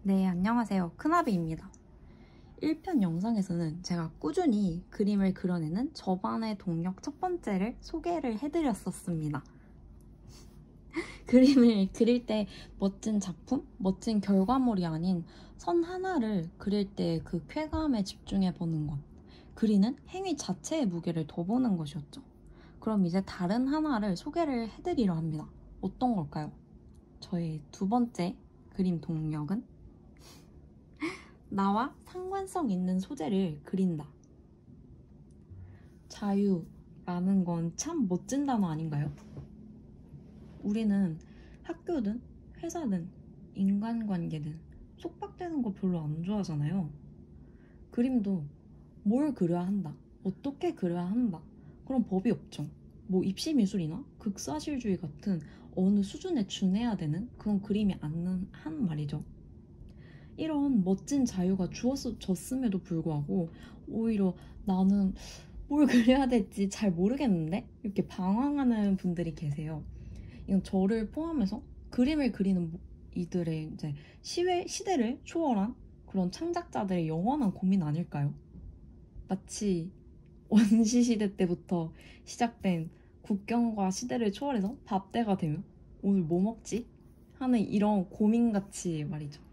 네, 안녕하세요. 큰아비입니다. 1편 영상에서는 제가 꾸준히 그림을 그려내는 저반의 동력 첫 번째를 소개를 해드렸었습니다. 그림을 그릴 때 멋진 작품, 멋진 결과물이 아닌 선 하나를 그릴 때 그 쾌감에 집중해보는 것, 그리는 행위 자체의 무게를 더 보는 것이었죠. 그럼 이제 다른 하나를 소개를 해드리려 합니다. 어떤 걸까요? 저의 두 번째 그림 동력은 나와 상관성 있는 소재를 그린다. 자유라는 건 참 멋진 단어 아닌가요? 우리는 학교든 회사든 인간관계든 속박되는 거 별로 안 좋아하잖아요. 그림도 뭘 그려야 한다, 어떻게 그려야 한다, 그런 법이 없죠. 뭐 입시미술이나 극사실주의 같은 어느 수준에 준해야 되는 그런 그림이 안 한 말이죠. 이런 멋진 자유가 주어졌음에도 불구하고 오히려 나는 뭘 그려야 될지 잘 모르겠는데? 이렇게 방황하는 분들이 계세요. 이건 저를 포함해서 그림을 그리는 이들의 이제 시대를 초월한 그런 창작자들의 영원한 고민 아닐까요? 마치 원시시대 때부터 시작된 국경과 시대를 초월해서 밥때가 되면 오늘 뭐 먹지? 하는 이런 고민같이 말이죠.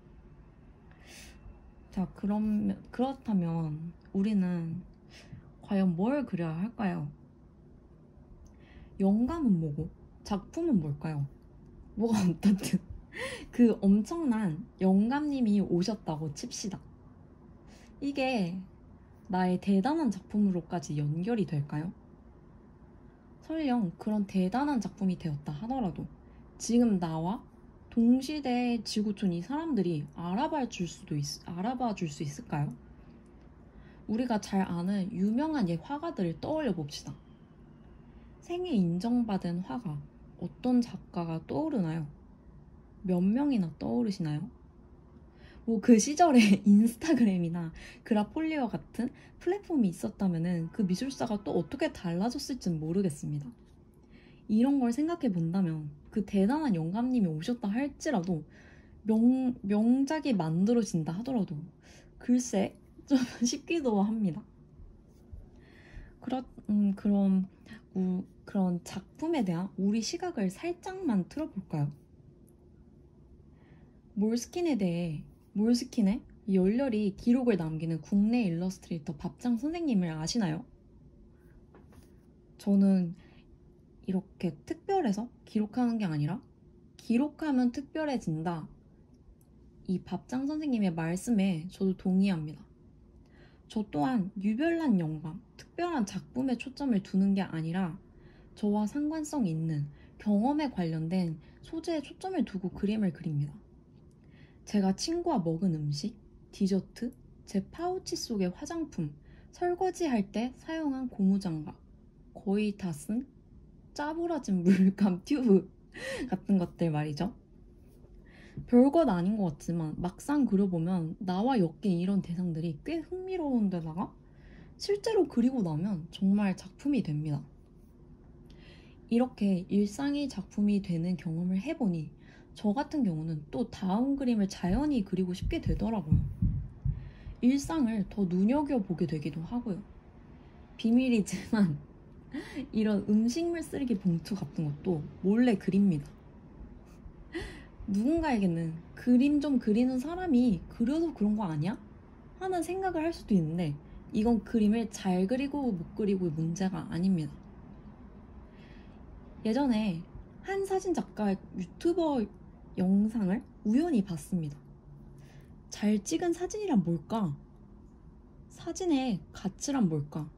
자, 그렇다면 우리는 과연 뭘 그려야 할까요? 영감은 뭐고 작품은 뭘까요? 뭐가 어떻든 그 엄청난 영감님이 오셨다고 칩시다. 이게 나의 대단한 작품으로까지 연결이 될까요? 설령 그런 대단한 작품이 되었다 하더라도 지금 나와 동시대의 지구촌 이 사람들이 알아봐 줄 수 있을까요? 우리가 잘 아는 유명한 옛 화가들을 떠올려 봅시다. 생애 인정받은 화가 어떤 작가가 떠오르나요? 몇 명이나 떠오르시나요? 뭐 그 시절에 인스타그램이나 그라폴리와 같은 플랫폼이 있었다면은 그 미술사가 또 어떻게 달라졌을지는 모르겠습니다. 이런 걸 생각해 본다면 그 대단한 영감님이 오셨다 할지라도 명작이 만들어진다 하더라도 글쎄 좀 싶기도 합니다. 그런 작품에 대한 우리 시각을 살짝만 틀어볼까요? 몰스킨의 열렬히 기록을 남기는 국내 일러스트레이터 밥장 선생님을 아시나요? 저는 이렇게 특별해서 기록하는 게 아니라 기록하면 특별해진다. 이 밥장 선생님의 말씀에 저도 동의합니다. 저 또한 유별난 영감, 특별한 작품에 초점을 두는 게 아니라 저와 상관성 있는 경험에 관련된 소재에 초점을 두고 그림을 그립니다. 제가 친구와 먹은 음식, 디저트, 제 파우치 속의 화장품, 설거지할 때 사용한 고무장갑, 거의 다 쓴 짜부라진 물감 튜브 같은 것들 말이죠. 별것 아닌 것 같지만 막상 그려보면 나와 엮인 이런 대상들이 꽤 흥미로운 데다가 실제로 그리고 나면 정말 작품이 됩니다. 이렇게 일상이 작품이 되는 경험을 해보니 저 같은 경우는 또 다음 그림을 자연히 그리고 싶게 되더라고요. 일상을 더 눈여겨보게 되기도 하고요. 비밀이지만 이런 음식물 쓰레기 봉투 같은 것도 몰래 그립니다. 누군가에게는 그림 좀 그리는 사람이 그려서 그런 거 아니야? 하는 생각을 할 수도 있는데 이건 그림을 잘 그리고 못 그리고의 문제가 아닙니다. 예전에 한 사진작가의 유튜버 영상을 우연히 봤습니다. 잘 찍은 사진이란 뭘까? 사진의 가치란 뭘까?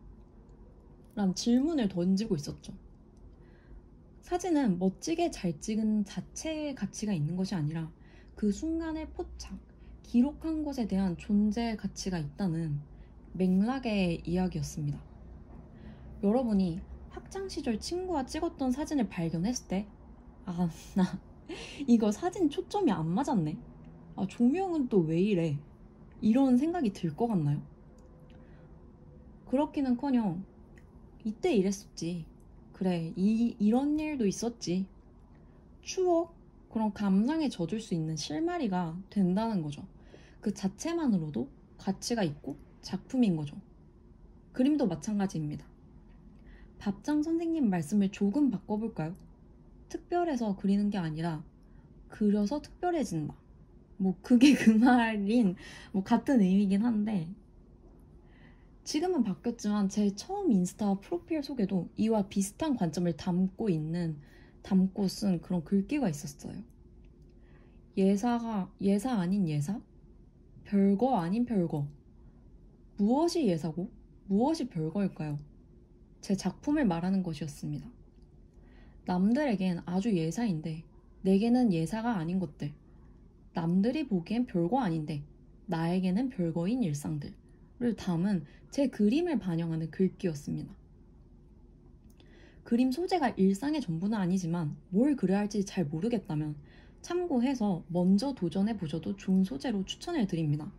란 질문을 던지고 있었죠. 사진은 멋지게 잘 찍은 자체의 가치가 있는 것이 아니라 그 순간의 포착, 기록한 것에 대한 존재 가치가 있다는 맥락의 이야기였습니다. 여러분이 학창시절 친구와 찍었던 사진을 발견했을 때 나 이거 사진 초점이 안 맞았네. 조명은 또 왜 이래? 이런 생각이 들 것 같나요? 그렇기는커녕 이때 이랬었지. 그래, 이런 일도 있었지. 추억, 그런 감상에 젖을 수 있는 실마리가 된다는 거죠. 그 자체만으로도 가치가 있고 작품인 거죠. 그림도 마찬가지입니다. 밥장 선생님 말씀을 조금 바꿔볼까요? 특별해서 그리는 게 아니라 그려서 특별해진다. 뭐 그게 그 말인 뭐 같은 의미긴 한데, 지금은 바뀌었지만 제 처음 인스타 프로필 속에도 이와 비슷한 관점을 담고 쓴 그런 글귀가 있었어요. 예사 아닌 예사? 별거 아닌 별거. 무엇이 예사고 무엇이 별거일까요? 제 작품을 말하는 것이었습니다. 남들에겐 아주 예사인데 내게는 예사가 아닌 것들. 남들이 보기엔 별거 아닌데 나에게는 별거인 일상들을 담은 제 그림을 반영하는 글귀였습니다. 그림 소재가 일상의 전부는 아니지만 뭘 그려야 할지 잘 모르겠다면 참고해서 먼저 도전해 보셔도 좋은 소재로 추천해 드립니다.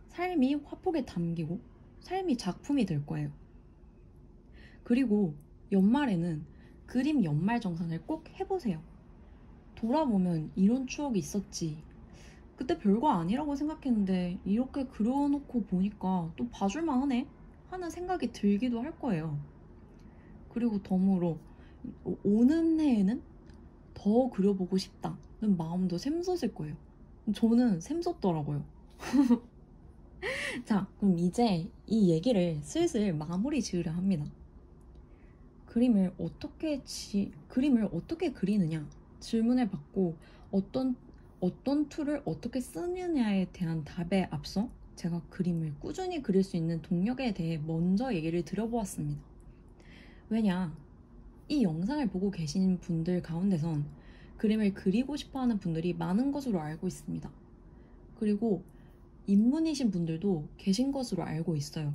삶이 화폭에 담기고 삶이 작품이 될 거예요. 그리고 연말에는 그림 연말 정산을 꼭 해보세요. 돌아보면 이런 추억이 있었지. 그때 별거 아니라고 생각했는데 이렇게 그려놓고 보니까 또 봐줄만 하네 하는 생각이 들기도 할 거예요. 그리고 덤으로 오는 해에는 더 그려보고 싶다는 마음도 샘솟을 거예요. 저는 샘솟더라고요. 자, 그럼 이제 이 얘기를 슬슬 마무리 지으려 합니다. 그림을 어떻게 그리느냐 질문을 받고 어떤 툴을 어떻게 쓰느냐에 대한 답에 앞서 제가 그림을 꾸준히 그릴 수 있는 동력에 대해 먼저 얘기를 드려보았습니다. 왜냐, 이 영상을 보고 계신 분들 가운데선 그림을 그리고 싶어하는 분들이 많은 것으로 알고 있습니다. 그리고 입문이신 분들도 계신 것으로 알고 있어요.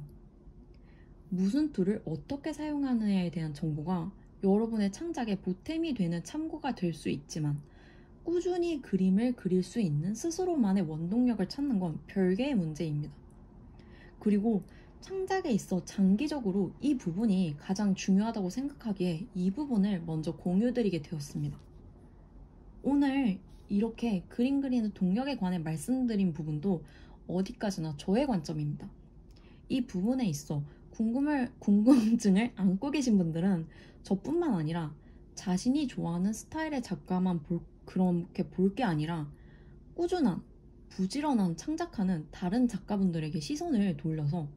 무슨 툴을 어떻게 사용하느냐에 대한 정보가 여러분의 창작에 보탬이 되는 참고가 될 수 있지만 꾸준히 그림을 그릴 수 있는 스스로만의 원동력을 찾는 건 별개의 문제입니다. 그리고 창작에 있어 장기적으로 이 부분이 가장 중요하다고 생각하기에 이 부분을 먼저 공유드리게 되었습니다. 오늘 이렇게 그림 그리는 동력에 관해 말씀드린 부분도 어디까지나 저의 관점입니다. 이 부분에 있어 궁금증을 안고 계신 분들은 저뿐만 아니라 자신이 좋아하는 스타일의 작가만 그렇게 볼 게 아니라 꾸준한, 부지런한 창작하는 다른 작가분들에게 시선을 돌려서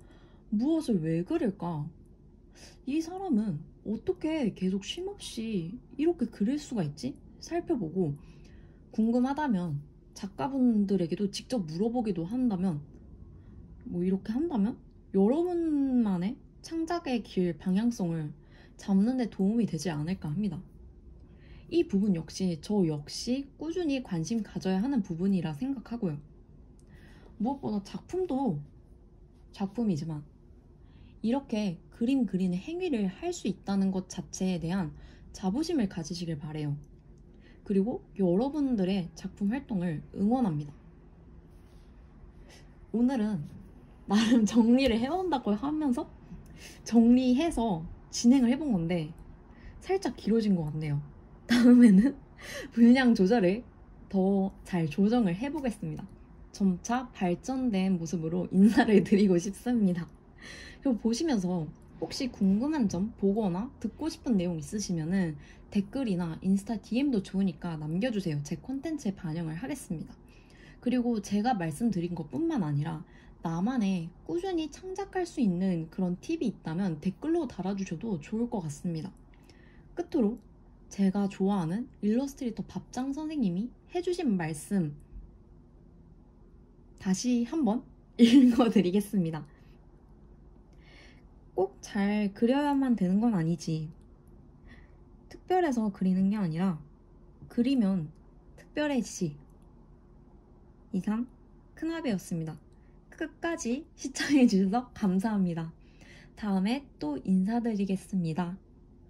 무엇을 왜 그릴까? 이 사람은 어떻게 계속 쉼없이 이렇게 그릴 수가 있지? 살펴보고 궁금하다면 작가분들에게도 직접 물어보기도 한다면 이렇게 한다면 여러분만의 창작의 길 방향성을 잡는 데 도움이 되지 않을까 합니다. 이 부분 역시 저 역시 꾸준히 관심 가져야 하는 부분이라 생각하고요. 무엇보다 작품도 작품이지만 이렇게 그림 그리는 행위를 할 수 있다는 것 자체에 대한 자부심을 가지시길 바래요. 그리고 여러분들의 작품 활동을 응원합니다. 오늘은 나름 정리를 해온다고 하면서 정리해서 진행을 해본 건데 살짝 길어진 것 같네요. 다음에는 분량 조절을 더 잘 조정을 해보겠습니다. 점차 발전된 모습으로 인사를 드리고 싶습니다. 그리고 보시면서 혹시 궁금한 점 보거나 듣고 싶은 내용 있으시면은 댓글이나 인스타 DM도 좋으니까 남겨주세요. 제 콘텐츠에 반영을 하겠습니다. 그리고 제가 말씀드린 것뿐만 아니라 나만의 꾸준히 창작할 수 있는 그런 팁이 있다면 댓글로 달아주셔도 좋을 것 같습니다. 끝으로 제가 좋아하는 일러스트레이터 밥장 선생님이 해주신 말씀 다시 한번 읽어드리겠습니다. 꼭 잘 그려야만 되는 건 아니지. 특별해서 그리는 게 아니라 그리면 특별해지지. 이상 큰아베였습니다. 끝까지 시청해주셔서 감사합니다. 다음에 또 인사드리겠습니다.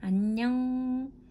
안녕.